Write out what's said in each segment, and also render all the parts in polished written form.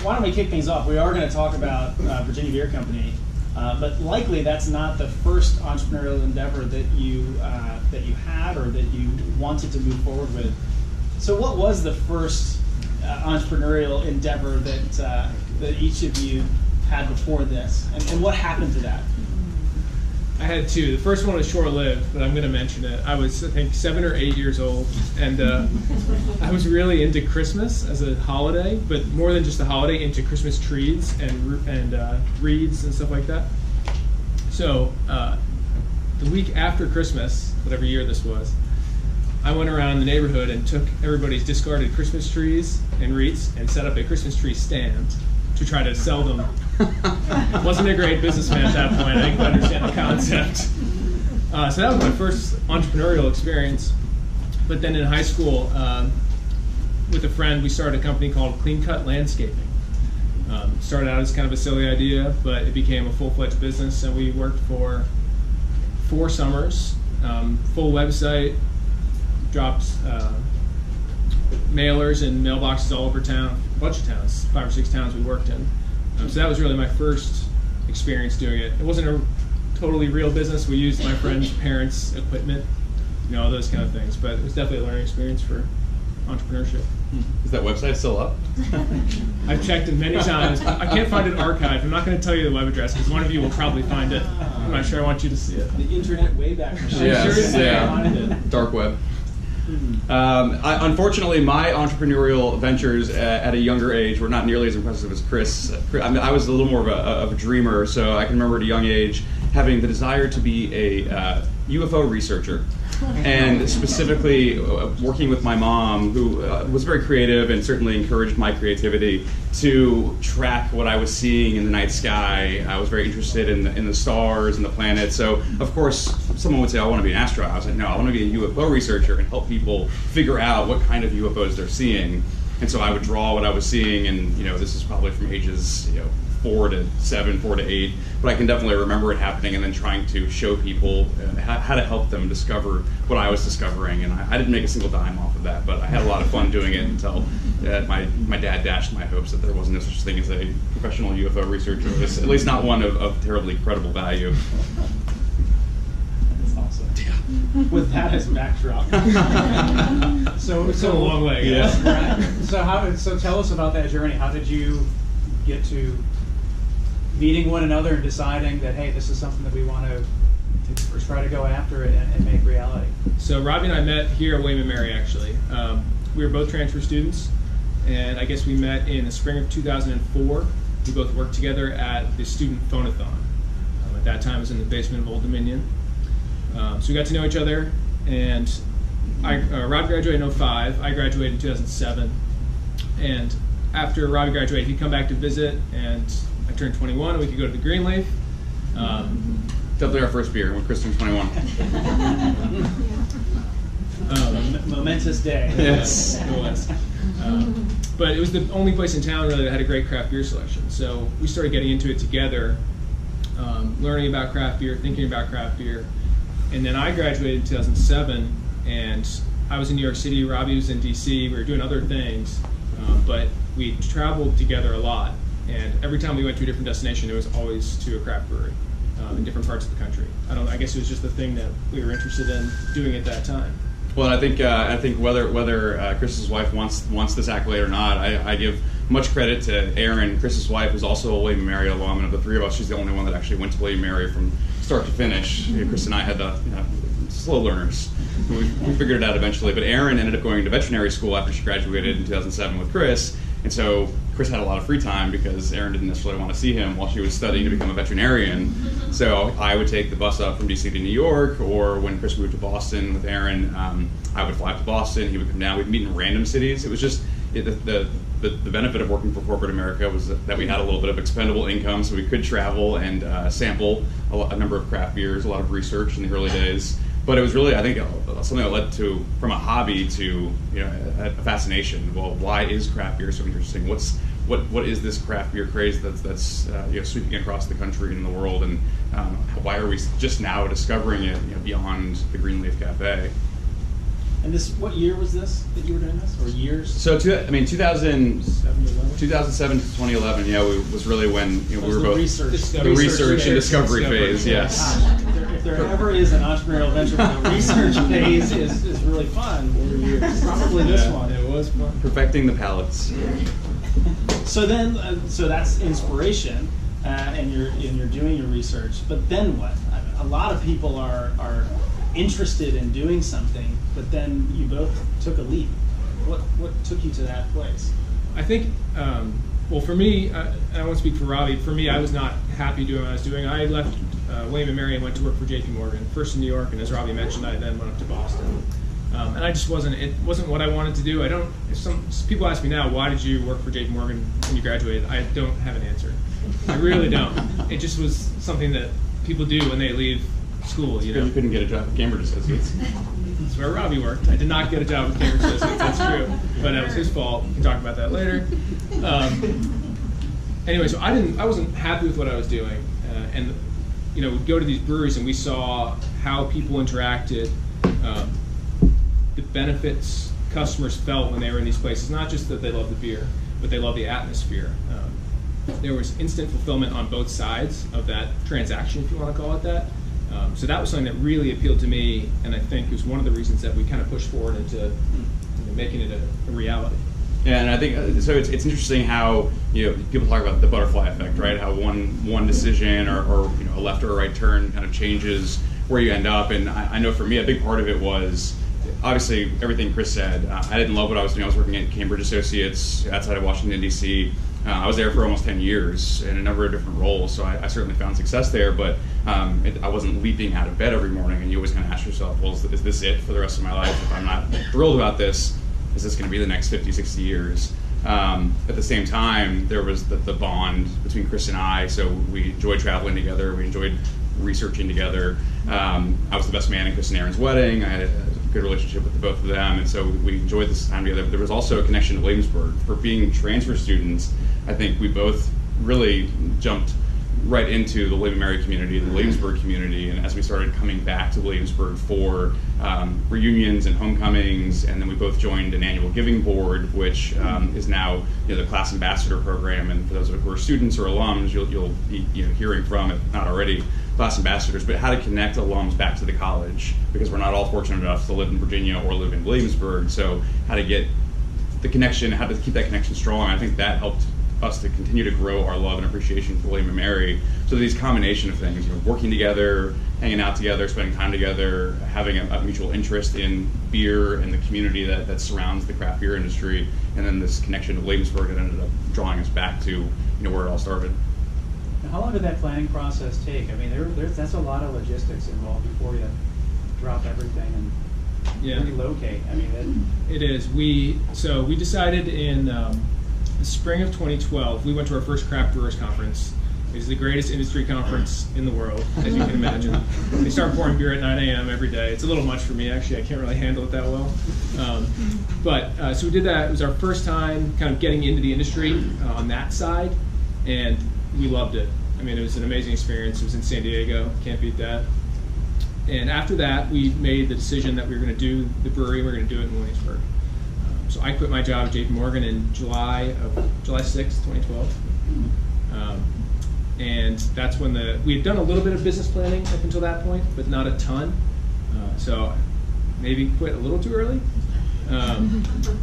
why don't we kick things off? We are going to talk about Virginia Beer Company, but likely that's not the first entrepreneurial endeavor that you had or that you wanted to move forward with. So what was the first entrepreneurial endeavor that each of you had before this, and what happened to that? I had two. The first one was short-lived, but I'm going to mention it. I was, I think, 7 or 8 years old, and I was really into Christmas as a holiday, but more than just a holiday, into Christmas trees and wreaths and stuff like that. So the week after Christmas, whatever year this was, I went around the neighborhood and took everybody's discarded Christmas trees and wreaths and set up a Christmas tree stand to try to sell them. Wasn't a great businessman at that point. I didn't understand the concept. So that was my first entrepreneurial experience. But then in high school, with a friend, we started a company called Clean Cut Landscaping. Started out as kind of a silly idea, but it became a full-fledged business, and we worked for 4 summers, full website, dropped mailers in mailboxes all over town, a bunch of towns, 5 or 6 towns we worked in. So that was really my first experience doing it. It wasn't a totally real business. We used my friend's parents' equipment, all those kind of things. But it was definitely a learning experience for entrepreneurship. Is that website still up? I've checked it many times. I can't find it archived. I'm not going to tell you the web address because one of you will probably find it. I'm not sure I want you to see it. The internet wayback machine. Yes, yeah. Dark web. Unfortunately, my entrepreneurial ventures at a younger age were not nearly as impressive as Chris. I was a little more of a dreamer, so I can remember at a young age having the desire to be a UFO researcher, and specifically working with my mom, who was very creative and certainly encouraged my creativity, to track what I was seeing in the night sky. I was very interested in the stars and the planets. So, of course, someone would say, I want to be an astronaut. I was like, no, I want to be a UFO researcher and help people figure out what kind of UFOs they're seeing. And so I would draw what I was seeing, and this is probably from ages 4 to 7, 4 to 8, but I can definitely remember it happening and then trying to show people how to help them discover what I was discovering. And I didn't make a single dime off of that, but I had a lot of fun doing it until my dad dashed my hopes that there wasn't no such thing as a professional UFO researcher, at least not one of terribly credible value. That's awesome. Yeah. With that as backdrop. so a long way. Yeah. So tell us about that journey. How did you get to meeting one another and deciding that, hey, this is something that we want to try to go after it and make reality? So Robbie and I met here at William & Mary, actually. We were both transfer students, and I guess we met in the spring of 2004. We both worked together at the student phone-a-thon. At that time, it was in the basement of Old Dominion. So we got to know each other, and Rob graduated in 2005. I graduated in 2007. And after Robbie graduated, he'd come back to visit, and I turned 21, and we could go to the Greenleaf. Definitely our first beer when Chris turned 21. Momentous day. Yes. It was. But it was the only place in town really that had a great craft beer selection. So we started getting into it together, learning about craft beer, thinking about craft beer. And then I graduated in 2007, and I was in New York City, Robbie was in DC, we were doing other things, but we traveled together a lot. And every time we went to a different destination, it was always to a craft brewery in different parts of the country. I guess it was just the thing that we were interested in doing at that time. Well, I think whether Chris's wife wants this accolade or not, I give much credit to Erin, Chris's wife, who's also a William & Mary alum, and of the 3 of us, she's the only one that actually went to William & Mary from start to finish. Chris and I had the slow learners. We figured it out eventually, but Erin ended up going to veterinary school after she graduated in 2007 with Chris, and so Chris had a lot of free time because Erin didn't necessarily want to see him while she was studying to become a veterinarian. So I would take the bus up from DC to New York, or when Chris moved to Boston with Erin, I would fly up to Boston, he would come down, we'd meet in random cities. It was just, the benefit of working for corporate America was that we had a little bit of expendable income, so we could travel and sample a number of craft beers, a lot of research in the early days. But it was really, I think, something that led to, from a hobby to a fascination. Well, why is craft beer so interesting? What is this craft beer craze that's sweeping across the country and the world, and why are we just now discovering it beyond the Greenleaf Cafe? And this, what year was this that you were doing this, or years? So, 2007 to 2011, was really when we were both Research. research and discovery phase. Yes. If there ever is an entrepreneurial venture where the research phase is really fun, probably this one. It was fun. Perfecting the palates. So then, so that's inspiration, and you're doing your research. But then what? A lot of people are interested in doing something, but then you both took a leap. What took you to that place? I think, well, for me, and I won't speak for Robbie, for me, I was not happy doing what I was doing. I left William & Mary and went to work for JP Morgan, first in New York, and as Robbie mentioned, I then went up to Boston. And I just it wasn't what I wanted to do. If some people ask me now, why did you work for JP Morgan when you graduated? I don't have an answer. I really don't. It just was something that people do when they leave school, You couldn't get a job at Cambridge Associates. That's where Robbie worked. I did not get a job at Cambridge Associates, that's true. But that was his fault. We can talk about that later. Anyway, so I wasn't happy with what I was doing. And we'd go to these breweries and we saw how people interacted, the benefits customers felt when they were in these places. Not just that they loved the beer, but they loved the atmosphere. There was instant fulfillment on both sides of that transaction, if you want to call it that. So that was something that really appealed to me, and I think it was one of the reasons that we kind of pushed forward into making it a reality. Yeah, and I think so. It's interesting how people talk about the butterfly effect, right? How one decision or a left or a right turn kind of changes where you end up. And I know for me, a big part of it was obviously everything Chris said. I didn't love what I was doing. I was working at Cambridge Associates outside of Washington, D.C. I was there for almost 10 years in a number of different roles, so I certainly found success there, but I wasn't leaping out of bed every morning, and you always kind of ask yourself, well, is this it for the rest of my life? If I'm not thrilled about this, is this going to be the next 50, 60 years? At the same time, there was the bond between Chris and I, so we enjoyed traveling together, we enjoyed researching together. I was the best man in Chris and Aaron's wedding. I had a good relationship with the both of them, and so we enjoyed this time together. But there was also a connection to Williamsburg. For being transfer students, I think we both really jumped right into the William & Mary community, the Williamsburg community, and as we started coming back to Williamsburg for reunions and homecomings, and then we both joined an annual giving board, which is now the class ambassador program. And for those who are students or alums, you'll be hearing from, if not already, class ambassadors, but how to connect alums back to the college, because we're not all fortunate enough to live in Virginia or live in Williamsburg. So how to get the connection, how to keep that connection strong. I think that helped us to continue to grow our love and appreciation for William & Mary. So these combination of things, working together, hanging out together, spending time together, having a mutual interest in beer and the community that surrounds the craft beer industry, and then this connection to Williamsburg that ended up drawing us back to where it all started. How long did that planning process take? I mean, that's a lot of logistics involved before you drop everything and relocate. I mean, it is. We decided in the spring of 2012. We went to our first craft brewers conference. It is the greatest industry conference in the world, as you can imagine. They start pouring beer at 9 a.m. every day. It's a little much for me, actually. I can't really handle it that well. So we did that. It was our first time kind of getting into the industry on that side, and we loved it. I mean, it was an amazing experience. It was in San Diego. Can't beat that. And after that, we made the decision that we were going to do the brewery. We were going to do it in Williamsburg. So I quit my job at JP Morgan in July 6th, 2012. And that's when we had done a little bit of business planning up until that point, but not a ton. So maybe quit a little too early,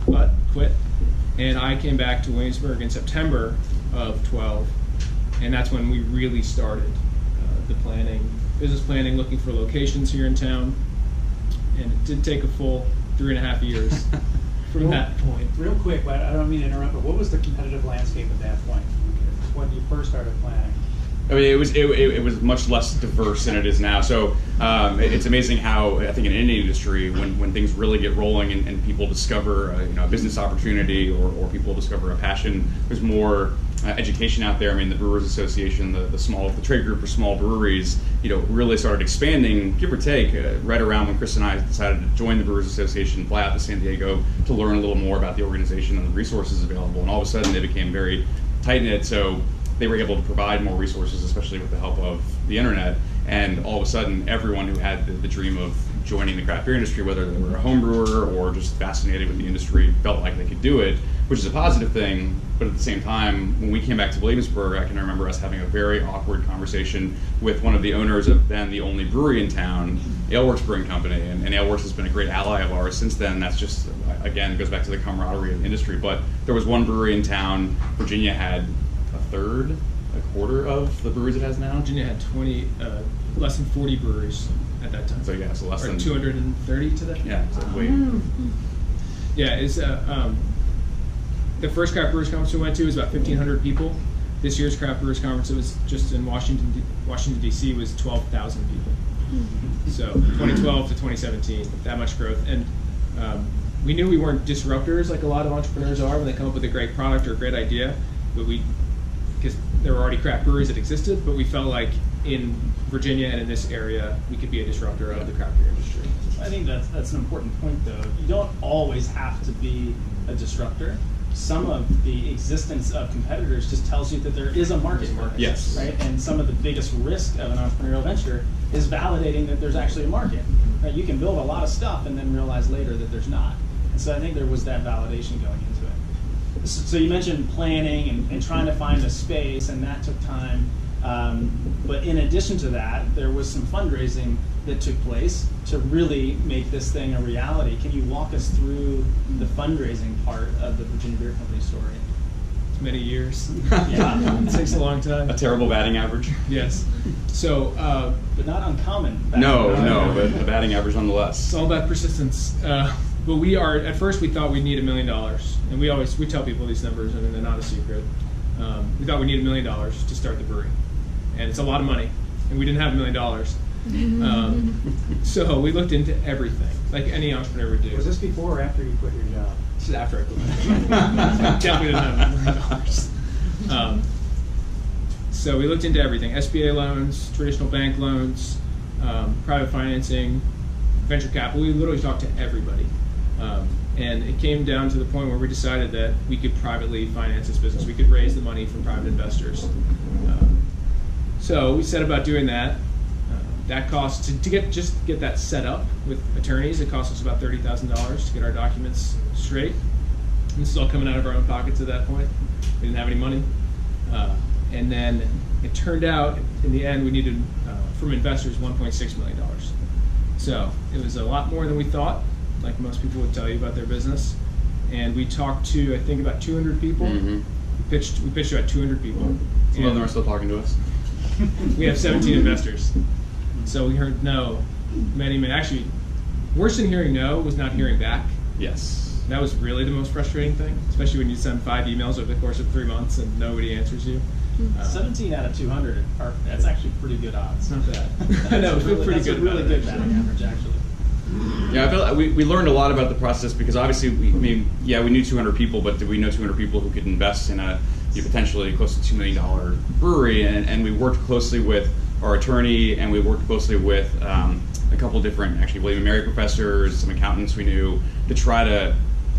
but quit. And I came back to Williamsburg in September of 12, and that's when we really started the business planning, looking for locations here in town. And it did take a full 3.5 years from that point. Real quick, but I don't mean to interrupt, but what was the competitive landscape at that point when you first started planning? I mean, it was much less diverse than it is now. So it's amazing how I think in any industry, when things really get rolling and people discover a business opportunity or people discover a passion, there's more education out there. I mean, the Brewers Association, the trade group for small breweries, really started expanding, give or take, right around when Chris and I decided to join the Brewers Association, fly out to San Diego to learn a little more about the organization and the resources available. And all of a sudden, they became very tight-knit. So they were able to provide more resources, especially with the help of the internet. And all of a sudden, everyone who had the dream of joining the craft beer industry, whether they were a home brewer or just fascinated with the industry, felt like they could do it, which is a positive thing. But at the same time, when we came back to Williamsburg, I can remember us having a very awkward conversation with one of the owners of then the only brewery in town, Aleworks Brewing Company, and Aleworks has been a great ally of ours since then. That's just, again, goes back to the camaraderie of the industry. But there was one brewery in town. Virginia had a quarter of the breweries it has now. Virginia had less than 40 breweries at that time. So yeah, so less than 230 today. Yeah, so wait. Yeah, it's the first craft brewers conference we went to was about 1,500 people. This year's craft brewers conference, it was just in Washington D.C. was 12,000 people. So 2012 to 2017, that much growth. And we knew we weren't disruptors like a lot of entrepreneurs are when they come up with a great product or a great idea, but because there were already craft breweries that existed, but we felt like in Virginia and in this area, we could be a disruptor of the craft beer industry. I think that's an important point, though. You don't always have to be a disruptor. Some of the existence of competitors just tells you that there is a market. Yes. Right? And some of the biggest risk of an entrepreneurial venture is validating that there's actually a market. Right? You can build a lot of stuff and then realize later that there's not. And so I think there was that validation going into it. So you mentioned planning and trying to find a space, and that took time. But in addition to that, there was some fundraising that took place to really make this thing a reality. Can you walk us through the fundraising part of the Virginia Beer Company story? Many years. Yeah. It takes a long time. A terrible batting average. Yes. So, but not uncommon. No, but a batting average nonetheless. It's all about persistence. But we are, at first we thought we'd need $1 million. And we tell people these numbers, I mean, they're not a secret. We thought we needed $1 million to start the brewery. And it's a lot of money. And we didn't have $1 million. So we looked into everything, like any entrepreneur would do. Was this before or after you quit your job? This is after I quit my job. Definitely didn't have $1 million. So we looked into everything: SBA loans, traditional bank loans, private financing, venture capital. We literally talked to everybody. And it came down to the point where we decided that we could privately finance this business. We could raise the money from private investors. So we set about doing that. That cost to get that set up with attorneys. It cost us about $30,000 to get our documents straight. And this is all coming out of our own pockets at that point. We didn't have any money, and then it turned out in the end we needed from investors $1.6 million. So it was a lot more than we thought, like most people would tell you about their business. And we talked to, I think, about 200 people. Mm-hmm. We pitched to about 200 people. Some of them are still talking to us. We have 17 investors. So we heard no, many. Actually, worse than hearing no was not hearing back. Yes. That was really the most frustrating thing, especially when you send 5 emails over the course of 3 months and nobody answers you. 17 out of 200, that's actually pretty good odds. It's not bad. I know, it's pretty good. That's a really good batting average, actually. Yeah, I feel like we learned a lot about the process because obviously, we knew 200 people, but did we know 200 people who could invest in a potentially close to $2 million brewery? And we worked closely with our attorney, and we worked closely with a couple different, actually, William and Mary professors, some accountants we knew, to try to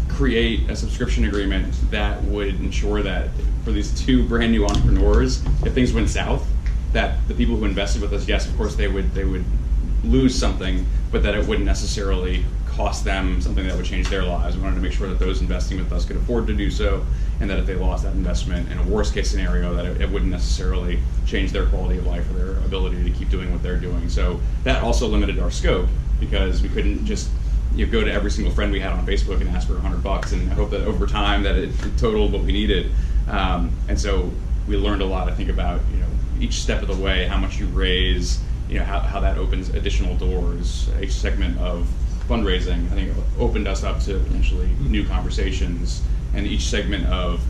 create a subscription agreement that would ensure that for these 2 brand new entrepreneurs, if things went south, that the people who invested with us, yes, of course, they would lose something, but that it wouldn't necessarily cost them something that would change their lives. We wanted to make sure that those investing with us could afford to do so, and that if they lost that investment in a worst case scenario, that it wouldn't necessarily change their quality of life or their ability to keep doing what they're doing. So that also limited our scope, because we couldn't just go to every single friend we had on Facebook and ask for $100 and hope that over time that it totaled what we needed. And so we learned a lot, I think, about each step of the way, how much you raise, how that opens additional doors. Each segment of fundraising, I think, opened us up to potentially new conversations. And each segment of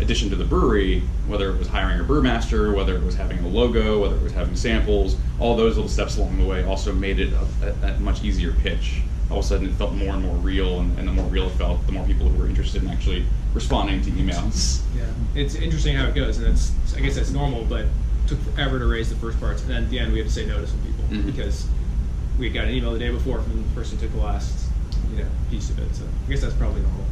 addition to the brewery, whether it was hiring a brewmaster, whether it was having a logo, whether it was having samples, all those little steps along the way also made it a much easier pitch. All of a sudden it felt more and more real, and the more real it felt, the more people who were interested in actually responding to emails. Yeah, it's interesting how it goes, and I guess that's normal, but it took forever to raise the first parts, and then at the end we had to say no to some people because we got an email the day before from the person who took the last piece of it. So I guess that's probably normal.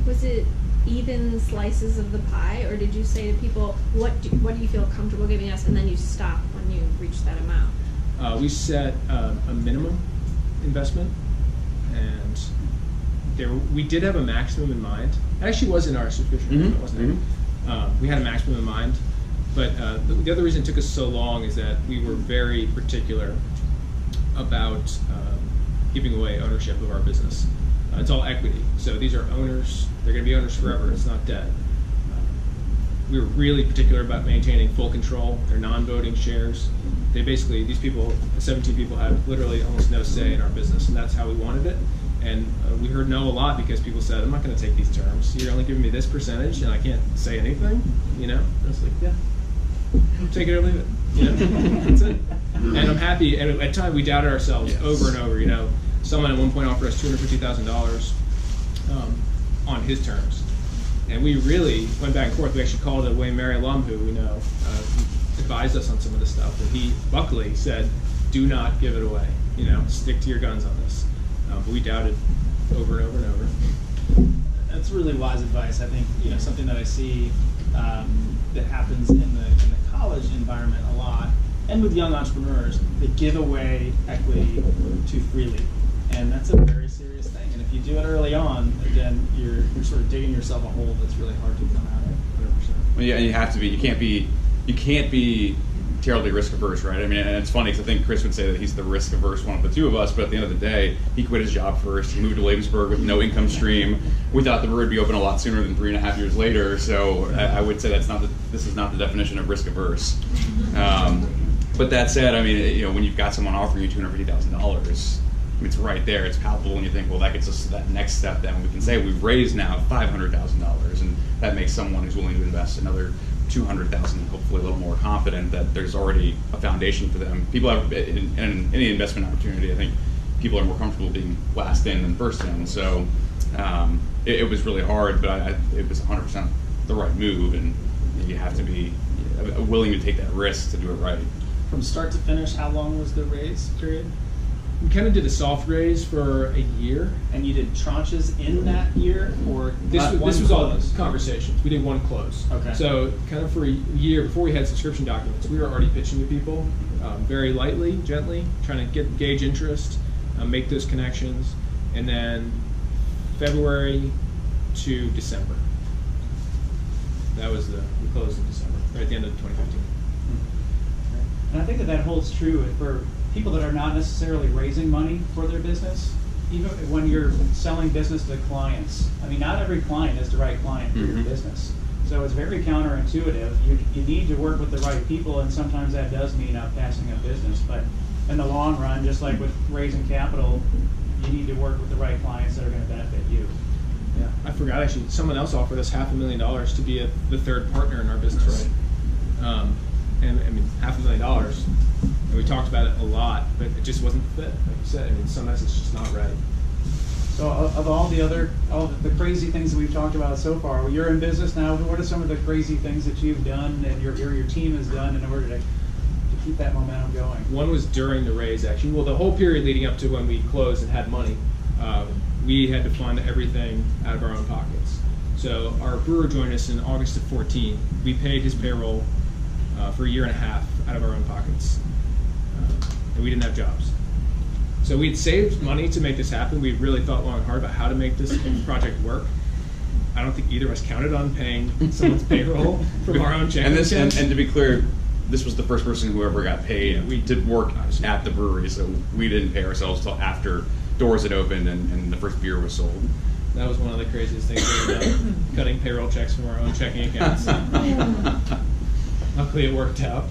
Was it even slices of the pie, or did you say to people, what do you feel comfortable giving us, and then you stop when you reach that amount? We set a minimum, investment, and we did have a maximum in mind. It actually was in our subscription agreement, wasn't it? We had a maximum in mind, but the other reason it took us so long is that we were very particular about giving away ownership of our business. It's all equity, so these are owners. They're going to be owners forever. It's not debt. We were really particular about maintaining full control. They're non-voting shares. These people, 17 people, have literally almost no say in our business, and that's how we wanted it. And we heard no a lot because people said, I'm not going to take these terms. You're only giving me this percentage, and I can't say anything, And I was like, yeah, take it or leave it, That's it. And I'm happy. And at times we doubted ourselves over and over, Someone at one point offered us $250,000 on his terms. And we really went back and forth. We actually called a William Mary alum who we know advised us on some of this stuff. And he, Buckley, said, do not give it away. Stick to your guns on this. But we doubted over and over and over. That's really wise advice. I think something that I see that happens in the college environment a lot, and with young entrepreneurs, they give away equity too freely, and that's a very serious thing. And if you do it early on, again, you're sort of digging yourself a hole that's really hard to come out of. 100%. Well, yeah, and you have to be. You can't be terribly risk averse, right? I mean, and it's funny because I think Chris would say that he's the risk averse one of the two of us, but at the end of the day, he quit his job first. He moved to Williamsburg with no income stream. We thought the brewery would be open a lot sooner than 3.5 years later. So I would say this is not the definition of risk averse. But that said, I mean, when you've got someone offering you $250,000, it's right there. It's palpable, and you think, well, that gets us to that next step. Then we can say we've raised now $500,000, and that makes someone who's willing to invest another $200,000, hopefully a little more confident that there's already a foundation for them. People have, in any investment opportunity, I think people are more comfortable being last in than first in. So it was really hard, but it was 100% the right move, and you have to be willing to take that risk to do it right. From start to finish, how long was the raise period? We kind of did a soft raise for a year. And you did tranches in that year, or this was all conversations. We did one close. Okay. So kind of for a year before we had subscription documents, we were already pitching to people very lightly, gently, trying to gauge interest, make those connections, and then February to December. We closed in December, right at the end of 2015. And I think that holds true for people that are not necessarily raising money for their business, even when you're selling business to clients. I mean, not every client is the right client for your business. So it's very counterintuitive. You need to work with the right people, and sometimes that does mean outpassing a business. But in the long run, just like with raising capital, you need to work with the right clients that are going to benefit you. Yeah, I forgot actually, someone else offered us $500,000 to be the third partner in our business. Right. And I mean, $500,000. And we talked about it a lot, but it just wasn't fit, like you said. I mean, sometimes it's just not right. So of all the crazy things that we've talked about so far, you're in business now. What are some of the crazy things that you've done and your team has done in order to keep that momentum going? One was during the raise, actually. Well, the whole period leading up to when we closed and had money, we had to fund everything out of our own pockets. So our brewer joined us in August of 2014. We paid his payroll for a year and a half out of our own pockets. And we didn't have jobs. So we'd saved money to make this happen. We really thought long and hard about how to make this project work. I don't think either of us counted on paying someone's payroll from our own check. And to be clear, this was the first person who ever got paid. Yeah, we did work at the brewery, so we didn't pay ourselves until after doors had opened and the first beer was sold. That was one of the craziest things we ever done, cutting payroll checks from our own checking accounts. Luckily it worked out.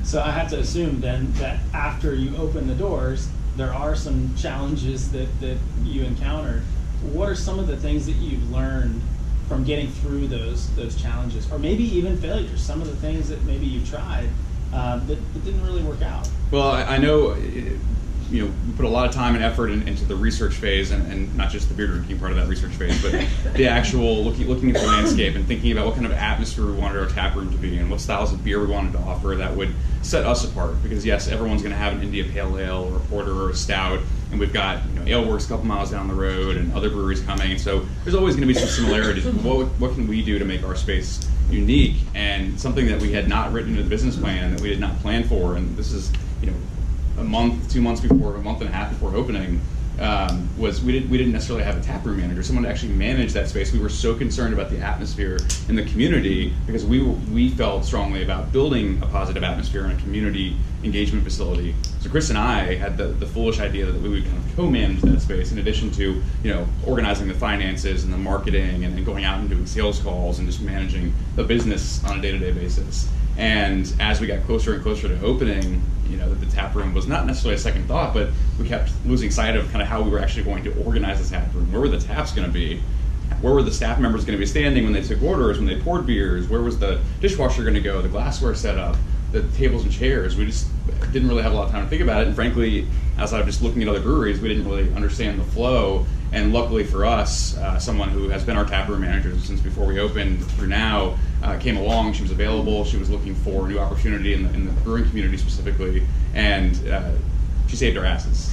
So I have to assume then that after you open the doors, there are some challenges that you encounter. What are some of the things that you've learned from getting through those challenges, or maybe even failures? Some of the things that maybe you've tried that didn't really work out. Well, I know we put a lot of time and effort into the research phase, and not just the beer drinking part of that research phase, but the actual looking at the landscape and thinking about what kind of atmosphere we wanted our tap room to be and what styles of beer we wanted to offer that would set us apart. Because yes, everyone's going to have an India Pale Ale or a Porter or a Stout, and we've got Ale Works a couple miles down the road and other breweries coming, and so there's always going to be some similarities. What can we do to make our space unique, and something that we had not written into the business plan, that we did not plan for? And this is a month, 2 months before, a month and a half before opening, was we didn't necessarily have a taproom manager, someone to actually manage that space. We were so concerned about the atmosphere in the community because we felt strongly about building a positive atmosphere in a community engagement facility. So Chris and I had the foolish idea that we would kind of co-manage that space in addition to, you know, organizing the finances and the marketing and going out and doing sales calls and just managing the business on a day-to-day basis. And as we got closer and closer to opening, you know, the tap room was not necessarily a second thought, but we kept losing sight of kind of how we were actually going to organize the tap room. Where were the taps going to be? Where were the staff members going to be standing when they took orders, when they poured beers? Where was the dishwasher going to go, the glassware set up, the tables and chairs? We just didn't really have a lot of time to think about it. And frankly, outside of just looking at other breweries, we didn't really understand the flow. And luckily for us, someone who has been our taproom manager since before we opened through now came along. She was available. She was looking for a new opportunity in the brewing community specifically, and she saved our asses.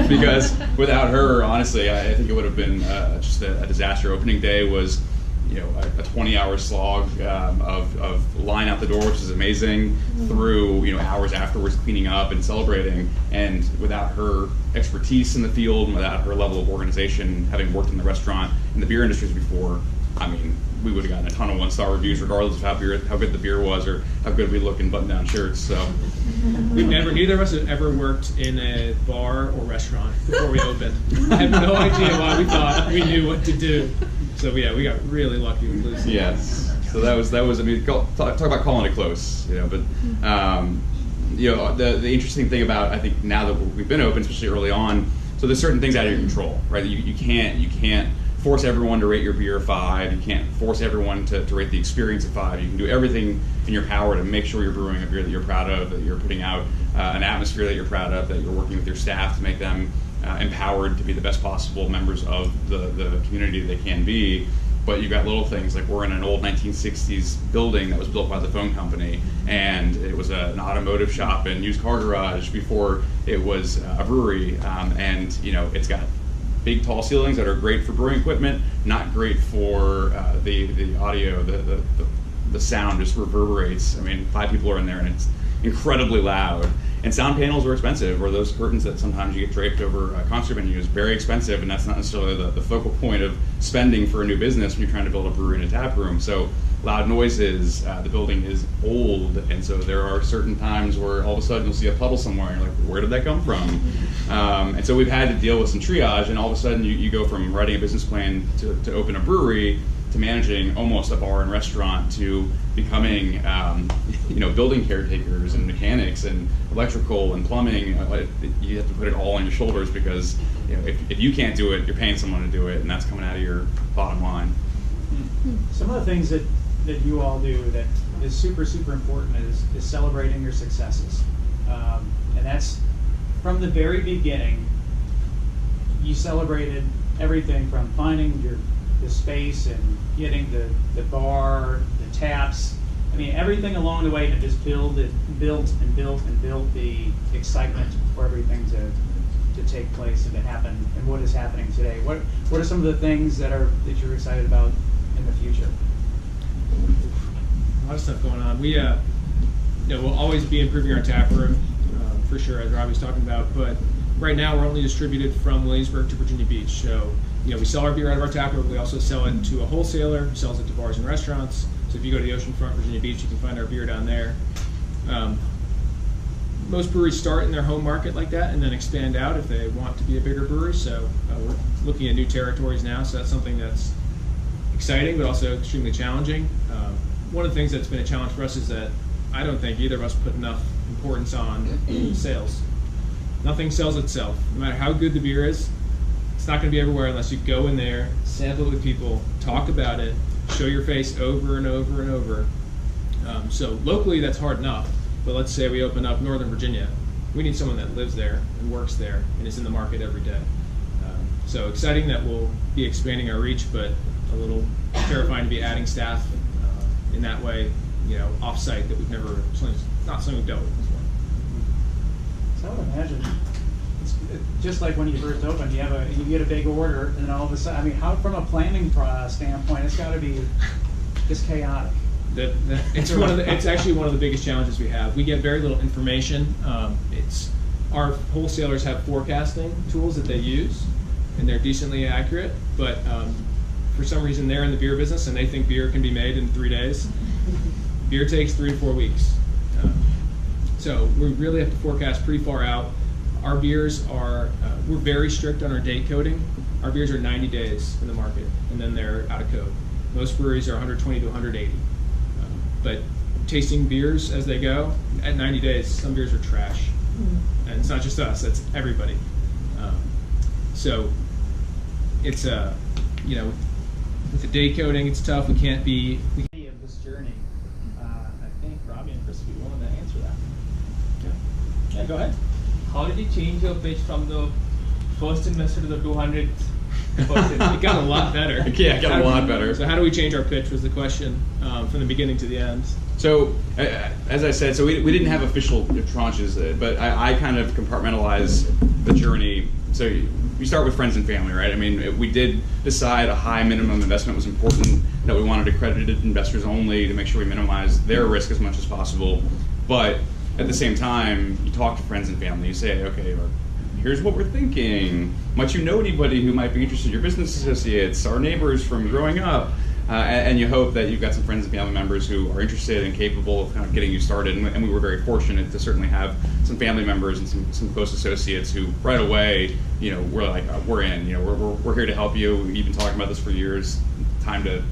Because without her, honestly, I think it would have been just a disaster. Opening day was, you know, a 20-hour slog of line out the door, which is amazing, through, you know, hours afterwards cleaning up and celebrating. And without her expertise in the field and without her level of organization, having worked in the restaurant and the beer industries before, I mean, we would have gotten a ton of one-star reviews regardless of how good the beer was or how good we look in button-down shirts. So neither of us have ever worked in a bar or restaurant before we opened. I have no idea why we thought we knew what to do. So yeah, we got really lucky with Lucy. Yes. So that was. I mean, talk about calling it close, you know. But you know, the interesting thing about, I think, now that we've been open, especially early on, so there's certain things out of your control, right? You can't force everyone to rate your beer 5. You can't force everyone to rate the experience at 5. You can do everything in your power to make sure you're brewing a beer that you're proud of, that you're putting out an atmosphere that you're proud of, that you're working with your staff to make them empowered to be the best possible members of the community they can be. But you've got little things like we're in an old 1960s building that was built by the phone company, and it was an automotive shop and used car garage before it was a brewery. And you know, it's got big tall ceilings that are great for brewing equipment, not great for the audio. The sound just reverberates. I mean, 5 people are in there and it's incredibly loud. And sound panels are expensive, or those curtains that sometimes you get draped over concert venues, very expensive, and that's not necessarily the focal point of spending for a new business when you're trying to build a brewery and a tap room. So loud noises, the building is old, and so there are certain times where all of a sudden you'll see a puddle somewhere, and you're like, where did that come from? And so we've had to deal with some triage, and all of a sudden you go from writing a business plan to open a brewery, to managing almost a bar and restaurant, to becoming you know, building caretakers and mechanics and electrical and plumbing. You have to put it all on your shoulders because, you know, if you can't do it, you're paying someone to do it, and that's coming out of your bottom line. Some of the things that you all do that is super, super important is celebrating your successes. And that's from the very beginning. You celebrated everything from finding the space and getting the bar, the taps. I mean, everything along the way to just built the excitement for everything to take place and to happen, and what is happening today. What are some of the things that you're excited about in the future? A lot of stuff going on. We, you know, we'll always be improving our tap room, for sure, as Robbie's talking about. But right now, we're only distributed from Williamsburg to Virginia Beach. So, you know, we sell our beer out of our tap room. We also sell it to a wholesaler who sells it to bars and restaurants. So if you go to the oceanfront, Virginia Beach, you can find our beer down there. Most breweries start in their home market like that and then expand out if they want to be a bigger brewery. So we're looking at new territories now. So that's something that's exciting, but also extremely challenging. One of the things that's been a challenge for us is that I don't think either of us put enough importance on sales. Nothing sells itself. No matter how good the beer is, it's not going to be everywhere unless you go in there, sample it with people, talk about it, show your face over and over and over. So locally, that's hard enough. But let's say we open up Northern Virginia. We need someone that lives there and works there and is in the market every day. So exciting that we'll be expanding our reach, but a little terrifying to be adding staff in that way, you know, off-site that we've never, not something we've dealt with before. So I would imagine it's just like when you first open, you get a big order, and then all of a sudden, I mean, how from a planning standpoint, it's got to be just chaotic. It's actually one of the biggest challenges we have. We get very little information. It's Our wholesalers have forecasting tools that they use, and they're decently accurate, but for some reason they're in the beer business and they think beer can be made in 3 days. Beer takes 3 to 4 weeks. So we really have to forecast pretty far out. Our beers are, we're very strict on our date coding. Our beers are 90 days in the market, and then they're out of code. Most breweries are 120 to 180. But tasting beers as they go, at 90 days, some beers are trash. And it's not just us, that's everybody. So it's, with the date coding, it's tough. We can't be... Of this journey, I think Robbie and Chris would be willing to answer that. Yeah, go ahead. How did you change your pitch from the first investor to the 200th person? It got a lot better. Yeah, it got a lot better. So how do we change our pitch was the question from the beginning to the end. So, as I said, so we didn't have official tranches, but I kind of compartmentalize the journey. So you start with friends and family, right? I mean, we did decide a high minimum investment was important, that we wanted accredited investors only to make sure we minimize their risk as much as possible. But at the same time, you talk to friends and family, you say, okay, here's what we're thinking. Might you know anybody who might be interested? Your business associates, our neighbors from growing up. And you hope that you've got some friends and family members who are interested and capable of kind of getting you started. And we were very fortunate to certainly have some family members and some close associates who right away, we're like, we're in. We're here to help you. We've been talking about this for years. Time to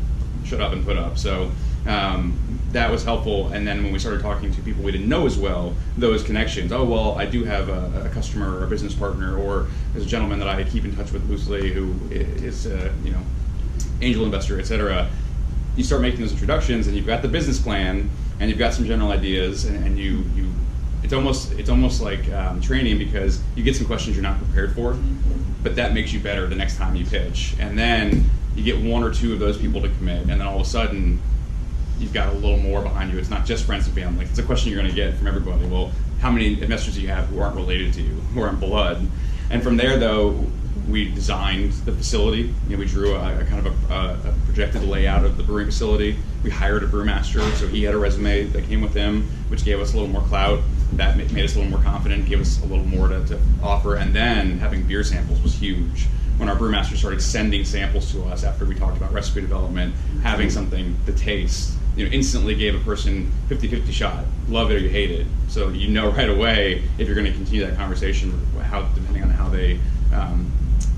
shut up and put up. So that was helpful. And then when we started talking to people we didn't know as well, those connections. Oh, well, I do have a customer or a business partner, or there's a gentleman that I keep in touch with loosely who is, angel investor, etc. You start making those introductions, and you've got the business plan, and you've got some general ideas, and you it's almost like training, because you get some questions you're not prepared for, but that makes you better the next time you pitch. And then you get 1 or 2 of those people to commit, and then all of a sudden you've got a little more behind you. It's not just friends and family. It's a question you're going to get from everybody. Well, how many investors do you have who aren't related to you, who aren't blood? And from there, though, we designed the facility. We drew a kind of a projected layout of the brewing facility. We hired a brewmaster, so he had a resume that came with him, which gave us a little more clout. That made us a little more confident, gave us a little more to offer. And then having beer samples was huge. When our brewmaster started sending samples to us after we talked about recipe development, having something to taste, instantly gave a person 50-50 shot. Love it or you hate it. So right away if you're going to continue that conversation, depending on how they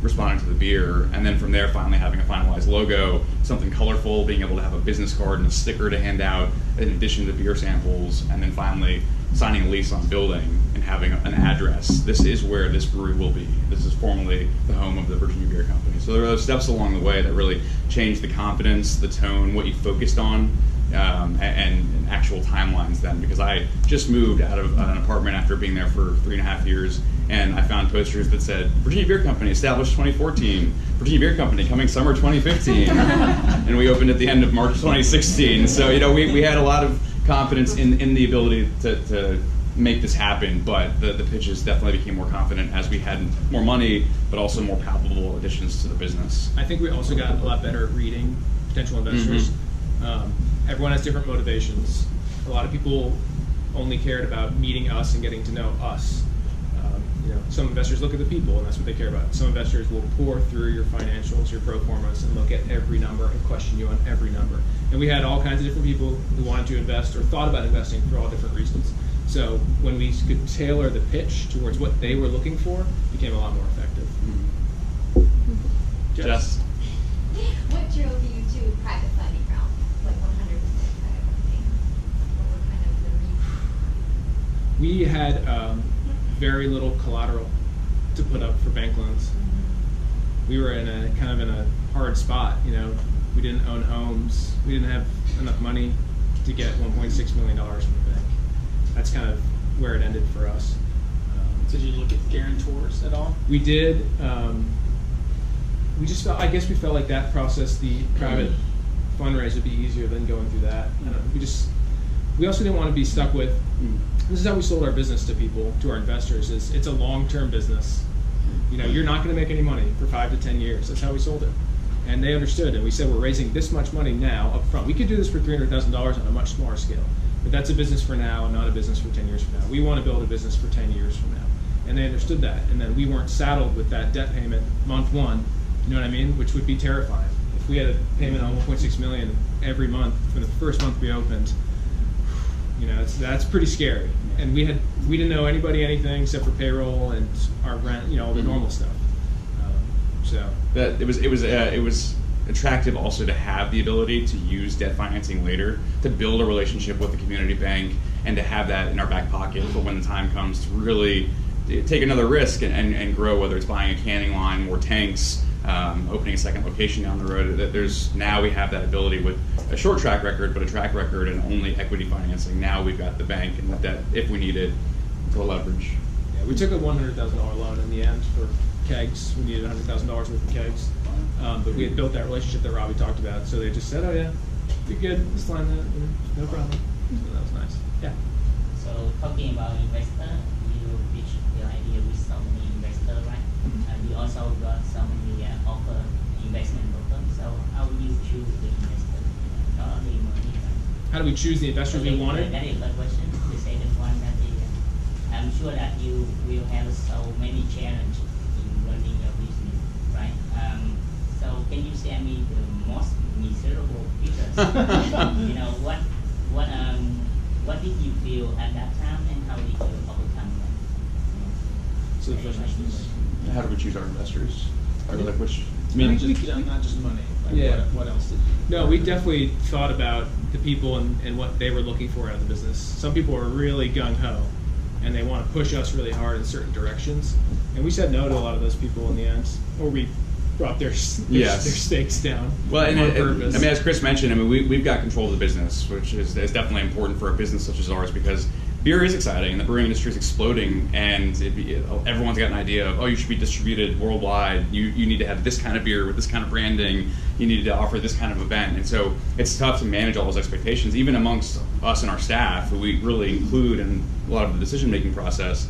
responding to the beer. And then from there, finally having a finalized logo, something colorful, being able to have a business card and a sticker to hand out in addition to beer samples, and then finally signing a lease on building and having an address. This is where this brewery will be. This is formerly the home of the Virginia Beer Company. So there are those steps along the way that really changed the confidence, the tone, what you focused on, and actual timelines then, because I just moved out of an apartment after being there for 3.5 years, and I found posters that said Virginia Beer Company established 2014, Virginia Beer Company coming summer 2015, and we opened at the end of March 2016. So we had a lot of confidence in the ability to make this happen, but the pitches definitely became more confident as we had more money, but also more palpable additions to the business. I think we also got a lot better at reading potential investors. Everyone has different motivations. A lot of people only cared about meeting us and getting to know us. Some investors look at the people, and that's what they care about. Some investors will pour through your financials, your pro formas, and look at every number and question you on every number. And we had all kinds of different people who wanted to invest or thought about investing for all different reasons. So when we could tailor the pitch towards what they were looking for, it became a lot more effective. Jess? What drove you to private funding round, like 100% private funding? What were kind of the reasons? We had very little collateral to put up for bank loans. We were in a hard spot. We didn't own homes. We didn't have enough money to get $1.6 million from the bank. That's kind of where it ended for us. Did you look at guarantors at all? We did. We just felt like that process, the private fundraise, would be easier than going through that. We also didn't want to be stuck with, this is how we sold our business to people, to our investors, is it's a long-term business. You're not going to make any money for 5 to 10 years. That's how we sold it. And they understood, and we said, we're raising this much money now up front. We could do this for $300,000 on a much smaller scale, but that's a business for now and not a business for 10 years from now. We want to build a business for 10 years from now. and they understood that, and then we weren't saddled with that debt payment month one, you know what I mean, which would be terrifying. If we had a payment on 1.6 million every month for the first month we opened, you know, that's pretty scary. And we didn't know anybody anything except for payroll and our rent, you know, all the normal stuff. So that it was attractive also to have the ability to use debt financing later, to build a relationship with the community bank, and to have that in our back pocket for when the time comes to really take another risk and grow, whether it's buying a canning line, more tanks, opening a second location down the road. Now we have that ability with a short track record, but a track record and only equity financing. Now we've got the bank and the debt, if we need it, to leverage. Yeah, we took a $100,000 loan in the end for kegs. We needed $100,000 worth of kegs, but we had built that relationship that Robbie talked about. So they just said, "Oh yeah, you're good. Let's line that. No problem." So that was nice. Yeah. So talking about investor, you pitched your idea with so many investors, right? And you also got so many offer investment offers. So how do you choose the investor? Not only money, right? How do we choose the investors we wanted? That is the question. The second one that is, I'm sure that you will have so many challenges in running your business, right? So can you share me the most miserable pieces? You know, what did you feel at that time, and how did you overcome that? So the first question is, How do we choose our investors? Or like which? Not just money. Like Yeah. What else did? no, we definitely thought about the people and what they were looking for out of the business. Some people are really gung-ho, and they want to push us really hard in certain directions. And we said no to a lot of those people in the end, or we brought their stakes down. Well, and on purpose. I mean, as Chris mentioned, I mean, we've got control of the business, which is definitely important for a business such as ours, because beer is exciting, and the brewing industry is exploding, and everyone's got an idea of, oh, you should be distributed worldwide. You need to have this kind of beer with this kind of branding. You need to offer this kind of event, and so it's tough to manage all those expectations, even amongst us and our staff, who we really include in a lot of the decision-making process.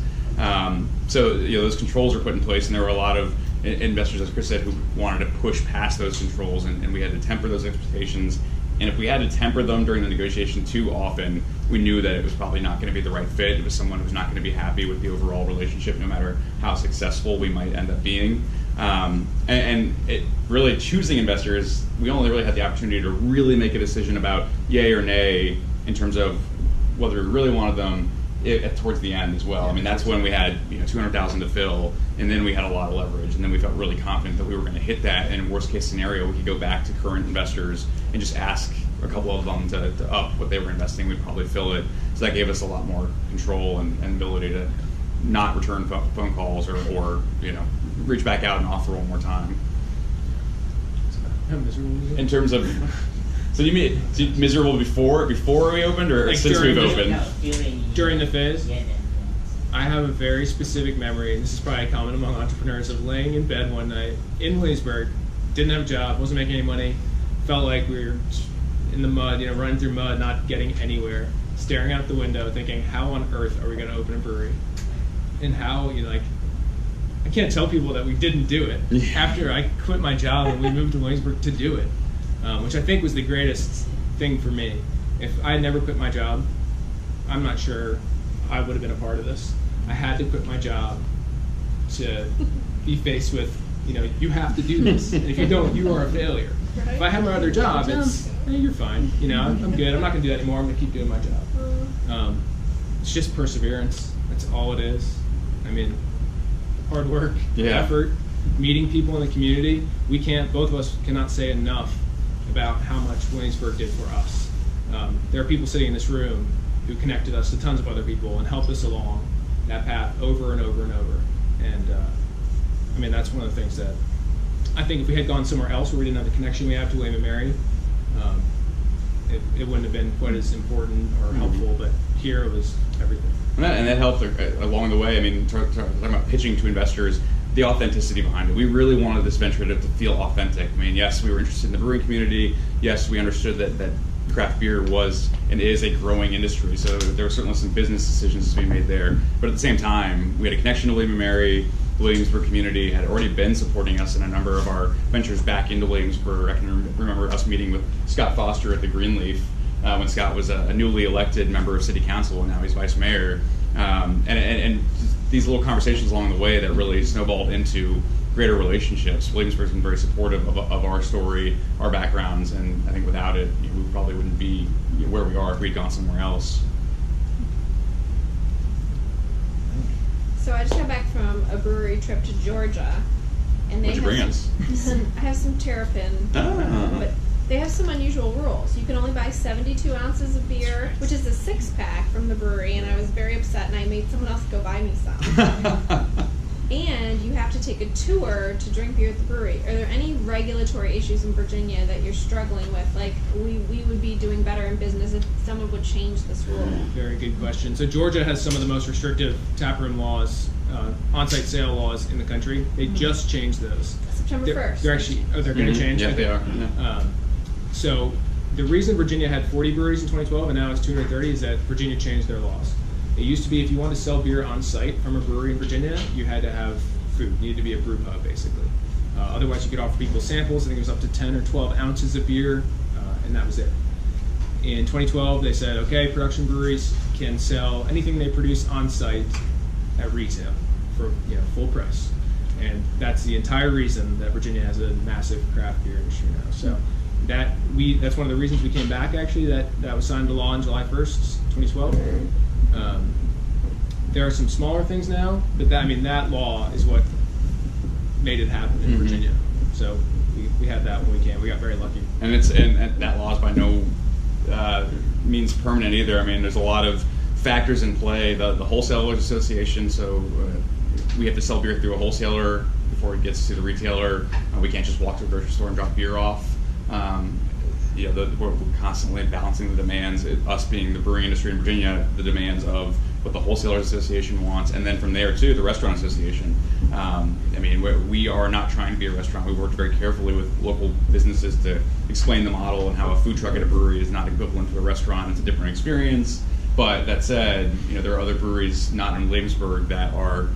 So those controls are put in place, and there were a lot of investors, as Chris said, who wanted to push past those controls, and we had to temper those expectations. And if we had to temper them during the negotiation too often, we knew that it was probably not going to be the right fit. It was someone who's not going to be happy with the overall relationship, no matter how successful we might end up being. And it really, choosing investors, we only really had the opportunity to really make a decision about yay or nay in terms of whether we really wanted them towards the end as well. I mean, that's when we had $200,000 to fill, and then we had a lot of leverage, and then we felt really confident that we were going to hit that. And in worst case scenario, we could go back to current investors and just ask a couple of them to up what they were investing. We'd probably fill it. So that gave us a lot more control and ability to not return phone calls or reach back out and offer one more time. In terms of, so you mean miserable before we opened, or Like since we've opened? During the phase? Yeah. I have a very specific memory, and this is probably common among entrepreneurs, of laying in bed one night in Williamsburg, didn't have a job, wasn't making any money, felt like we were in the mud, running through mud, not getting anywhere, staring out the window, thinking, how on earth are we going to open a brewery? And how, I can't tell people that we didn't do it. After I quit my job and we moved to Williamsburg to do it, which I think was the greatest thing for me. If I had never quit my job, I'm not sure I would have been a part of this. I had to quit my job to be faced with, you have to do this. And if you don't, you are a failure. If I had my other job, it's, you're fine. I'm good. I'm not going to do that anymore. I'm going to keep doing my job. It's just perseverance. That's all it is. I mean, hard work, effort, meeting people in the community. Both of us cannot say enough about how much Williamsburg did for us. There are people sitting in this room who connected us to tons of other people and helped us along that path over and over and over. And that's one of the things that I think if we had gone somewhere else where we didn't have the connection we have to William and Mary, it wouldn't have been quite as important or helpful, but here it was everything. And that helped along the way. I mean, talking about pitching to investors, the authenticity behind it. We really wanted this venture to feel authentic. I mean, yes, we were interested in the brewing community. Yes, we understood that craft beer was and is a growing industry, so there were certainly some business decisions to be made there. But at the same time, we had a connection to William and Mary. The Williamsburg community had already been supporting us in a number of our ventures back into Williamsburg. I can remember us meeting with Scott Foster at the Greenleaf when Scott was a newly elected member of city council, and now he's vice mayor. And these little conversations along the way that really snowballed into greater relationships. Williamsburg's been very supportive of our story, our backgrounds, and I think without it, we probably wouldn't be where we are if we'd gone somewhere else. So I just got back from a brewery trip to Georgia, and they What'd you bring have us? I have some terrapin, but they have some unusual rules. You can only buy 72 ounces of beer, which is a 6-pack from the brewery, and I was very upset, and I made someone else go buy me some. And you have to take a tour to drink beer at the brewery. Are there any regulatory issues in Virginia that you're struggling with? Like, we would be doing better in business if someone would change this rule. Very good question. So Georgia has some of the most restrictive taproom laws, on-site sale laws in the country. They just changed those. September 1st. They're actually, they're going to change? Yeah, they are. Yeah. So the reason Virginia had 40 breweries in 2012 and now it's 230 is that Virginia changed their laws. It used to be if you wanted to sell beer on site from a brewery in Virginia, you had to have food. You needed to be a brew pub, basically. Otherwise, you could offer people samples. I think it was up to 10 or 12 ounces of beer, and that was it. In 2012, they said, okay, production breweries can sell anything they produce on site at retail for full price. And that's the entire reason that Virginia has a massive craft beer industry now. So that's one of the reasons we came back, actually, that was signed into law on July 1st, 2012. There are some smaller things now, but that law is what made it happen in Virginia. So we had that when we came. We got very lucky. And that law is by no means permanent either. I mean, there's a lot of factors in play. The Wholesalers Association, so we have to sell beer through a wholesaler before it gets to the retailer. We can't just walk to a grocery store and drop beer off. We're constantly balancing the demands, us being the brewing industry in Virginia, the demands of what the Wholesalers Association wants, and then from there too, the Restaurant Association. We are not trying to be a restaurant. We worked very carefully with local businesses to explain the model and how a food truck at a brewery is not equivalent to a restaurant. It's a different experience. But that said, there are other breweries not in Williamsburg that are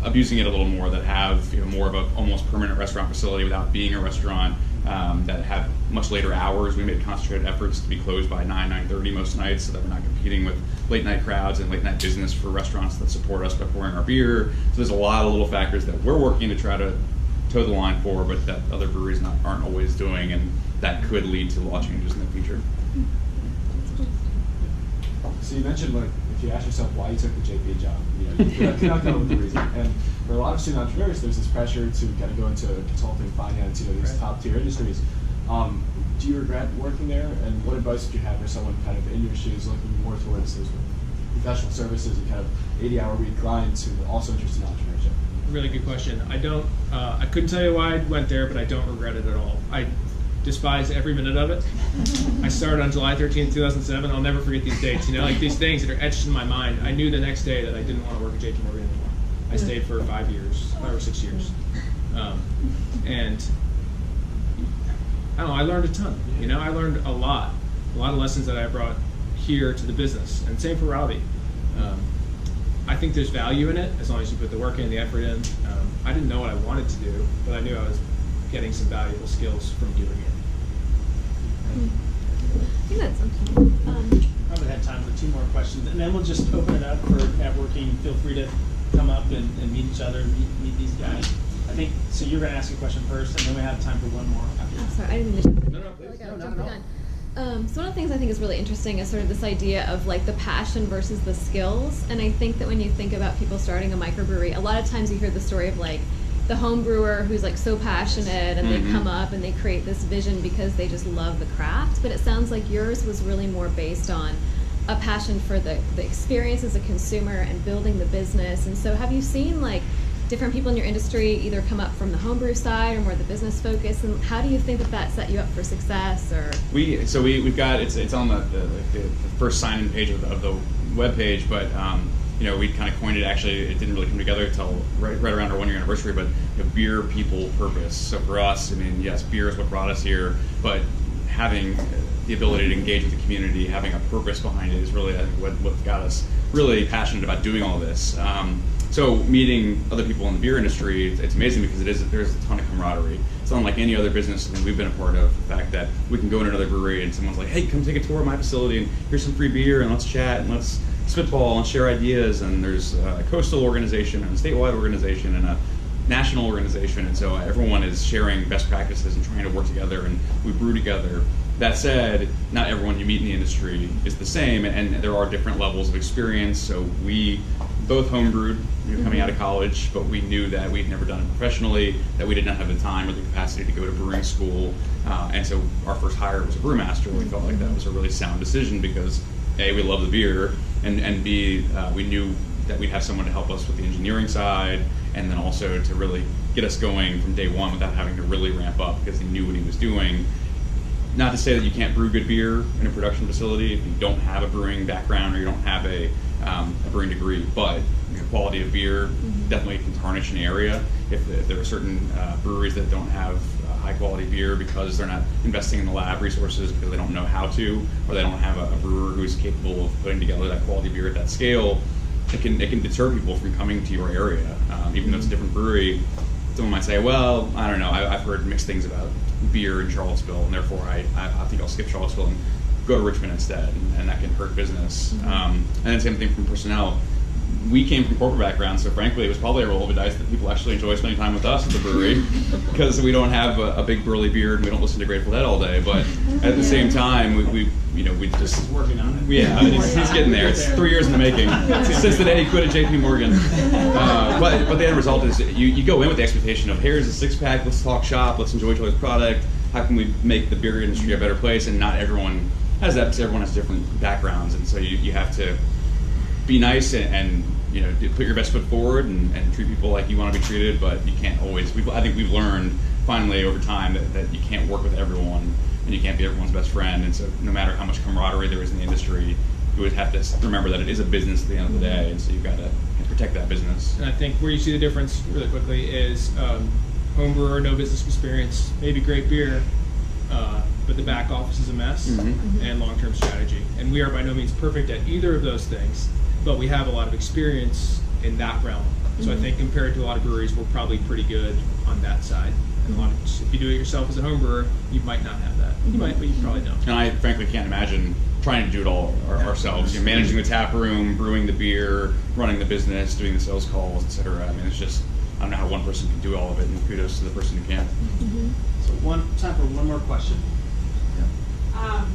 abusing it a little more, that have more of a almost permanent restaurant facility without being a restaurant, that have much later hours. We made concentrated efforts to be closed by 9:30 most nights so that we're not competing with late night crowds and late night business for restaurants that support us by pouring our beer. So there's a lot of little factors that we're working to try to toe the line for, but that other breweries aren't always doing, and that could lead to law changes in the future. So you mentioned, if you ask yourself why you took the JP job, you could not come up with the reason. And for a lot of student entrepreneurs, there's this pressure to kind of go into consulting, finance, these top tier industries. Do you regret working there? And what advice would you have for someone kind of in your shoes looking more towards those professional services and kind of 80-hour-week clients who are also interested in entrepreneurship? Really good question. I couldn't tell you why I went there, but I don't regret it at all. I despise every minute of it. I started on July 13th, 2007. I'll never forget these dates. These things that are etched in my mind. I knew the next day that I didn't want to work at JP Morgan anymore. I stayed for 5 or 6 years. And I don't know, I learned a ton. I learned a lot of lessons that I brought here to the business. And same for Robbie. I think there's value in it as long as you put the work in, the effort in. I didn't know what I wanted to do, but I knew I was getting some valuable skills from doing it. I think that's something. Probably have time for 2 more questions, and then we'll just open it up for networking. Feel free to come up and meet each other, meet these guys. I think, so you're going to ask a question first, and then we have time for 1 more after. I'm sorry, I didn't mean to jump in. No, I please. feel like I No, jumped not the at gun. So one of the things I think is really interesting is sort of this idea of the passion versus the skills. And I think that when you think about people starting a microbrewery, a lot of times you hear the story of the home brewer who's so passionate and they come up and they create this vision because they just love the craft. But it sounds like yours was really more based on a passion for the experience as a consumer and building the business. And so have you seen different people in your industry either come up from the homebrew side or more the business focus, and how do you think that set you up for success? Or we've got it's on the first sign-in page of the web page, but we kind of coined it. Actually, it didn't really come together until right around our 1-year anniversary. But beer, people, purpose. So for us, yes, beer is what brought us here, but having the ability to engage with the community, having a purpose behind it is really, I think, what got us really passionate about doing all this. So meeting other people in the beer industry, it's amazing because there's a ton of camaraderie. It's unlike any other business that we've been a part of. The fact that we can go in another brewery and someone's like, hey, come take a tour of my facility and here's some free beer and let's chat and let's spitball and share ideas, and there's a coastal organization and a statewide organization and a national organization, and so everyone is sharing best practices and trying to work together, and we brew together. That said, not everyone you meet in the industry is the same, and there are different levels of experience. So we both homebrewed coming out of college, but we knew that we'd never done it professionally, that we did not have the time or the capacity to go to brewing school, and so our first hire was a brewmaster. We felt like that was a really sound decision because A, we love the beer, and B, we knew that we'd have someone to help us with the engineering side, and then also to really get us going from day one without having to really ramp up because he knew what he was doing. Not to say that you can't brew good beer in a production facility if you don't have a brewing background or you don't have a brewing degree, but quality of beer definitely can tarnish an area. If there are certain breweries that don't have high quality beer because they're not investing in the lab resources, because they don't know how to, or they don't have a brewer who's capable of putting together that quality beer at that scale, it can deter people from coming to your area. Even though it's a different brewery, someone might say, well, I don't know, I've heard mixed things about beer in Charlottesville, and therefore I think I'll skip Charlottesville and go to Richmond instead, and that can hurt business. And then same thing from personnel. We came from corporate backgrounds, so frankly it was probably a roll of the dice that people actually enjoy spending time with us at the brewery because we don't have a big burly beard and we don't listen to Grateful Dead all day, but at the same time we just Working on it. yeah, I mean, he's getting there. It's 3 years in the making since the day he quit at JP Morgan. But the end result is you go in with the expectation of here's a six-pack, let's talk shop, let's enjoy each other's product, how can we make the beer industry a better place, and not everyone has that because everyone has different backgrounds, and so you have to be nice and put your best foot forward and treat people like you want to be treated, but you can't always. I think we've learned finally over time that you can't work with everyone and you can't be everyone's best friend, and so no matter how much camaraderie there is in the industry, you would have to remember that it is a business at the end of the day, and so you've got to protect that business. And I think where you see the difference really quickly is home brewer, no business experience, maybe great beer, but the back office is a mess, and long-term strategy. And we are by no means perfect at either of those things, but we have a lot of experience in that realm. So I think compared to a lot of breweries, we're probably pretty good on that side. And if you do it yourself as a home brewer, you might not have that. You might, but you probably don't. And I frankly can't imagine trying to do it all ourselves. Managing the tap room, brewing the beer, running the business, doing the sales calls, etc. I mean, it's just, I don't know how one person can do all of it, and kudos to the person who can. So time for one more question. I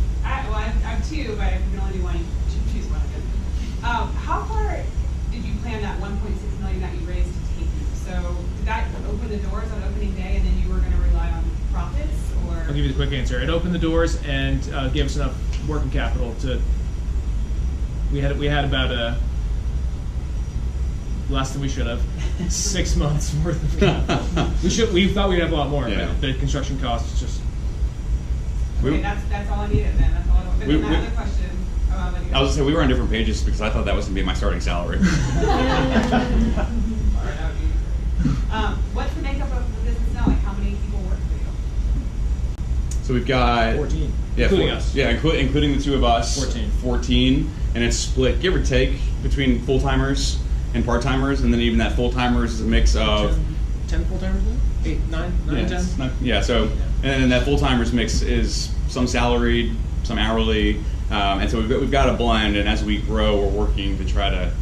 have two, but I can only do one. Choose one of them. How far did you plan that 1.6 million that you raised to take you? So did that open the doors on opening day, and then you were going to rely on profits, or? I'll give you the quick answer. It opened the doors and gave us enough working capital to. We had about less than we should have. 6 months worth of capital. We thought we'd have a lot more, but the construction costs just. Okay, that's all I needed then. That's all I wanted. But then my other question. I was going to say, we were on different pages because I thought that was going to be my starting salary. What's the makeup of the business now? Like, how many people work for you? So we've got 14, yeah, including us. Yeah, including the two of us. 14, and it's split, give or take, between full-timers and part-timers, and then even that full-timers is a mix of 10 full-timers then? 8, 9, 10? So and then that full-timers mix is some salaried, some hourly, and so we've got a blend, and as we grow, we're working to try to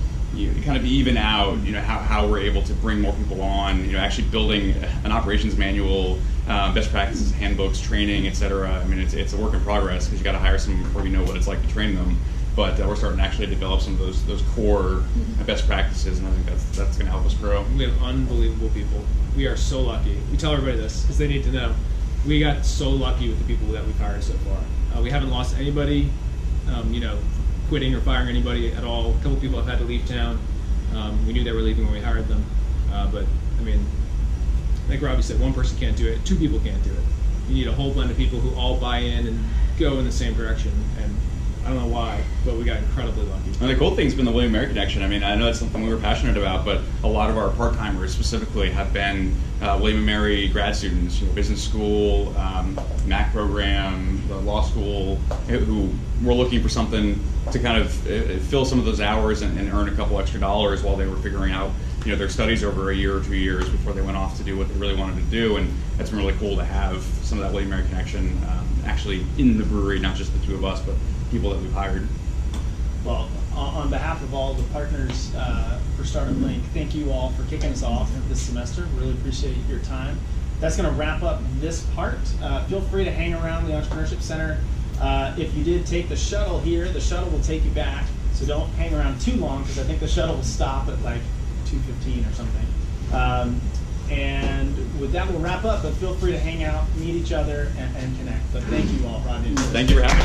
kind of even out, how we're able to bring more people on, actually building an operations manual, best practices, handbooks, training, etc. I mean, it's a work in progress because you got to hire someone before you know what it's like to train them. But we're starting to actually develop some of those core best practices, and I think that's going to help us grow. We have unbelievable people. We are so lucky. We tell everybody this because they need to know. We got so lucky with the people that we've hired so far. We haven't lost anybody, quitting or firing anybody at all. A couple people have had to leave town. We knew they were leaving when we hired them. But, I mean, like Robbie said, one person can't do it. 2 people can't do it. You need a whole blend of people who all buy in and go in the same direction. And I don't know why, but we got incredibly lucky. And the cool thing's been the William Mary connection. I mean, I know that's something we were passionate about, but a lot of our part-timers specifically have been William & Mary grad students, business school, MAC program, the law school, who were looking for something to kind of fill some of those hours and earn a couple extra dollars while they were figuring out their studies over a year or 2 years before they went off to do what they really wanted to do. And that's been really cool to have some of that William & Mary connection actually in the brewery, not just the 2 of us, but people that we've hired. Well, on behalf of all the partners for Startup Link, thank you all for kicking us off this semester. Really appreciate your time. That's going to wrap up this part. Feel free to hang around the Entrepreneurship Center. If you did take the shuttle here, the shuttle will take you back. So don't hang around too long, because I think the shuttle will stop at like 2:15 or something. And with that, we'll wrap up. But feel free to hang out, meet each other, and connect. But thank you all, Rodney. Thank you for having me.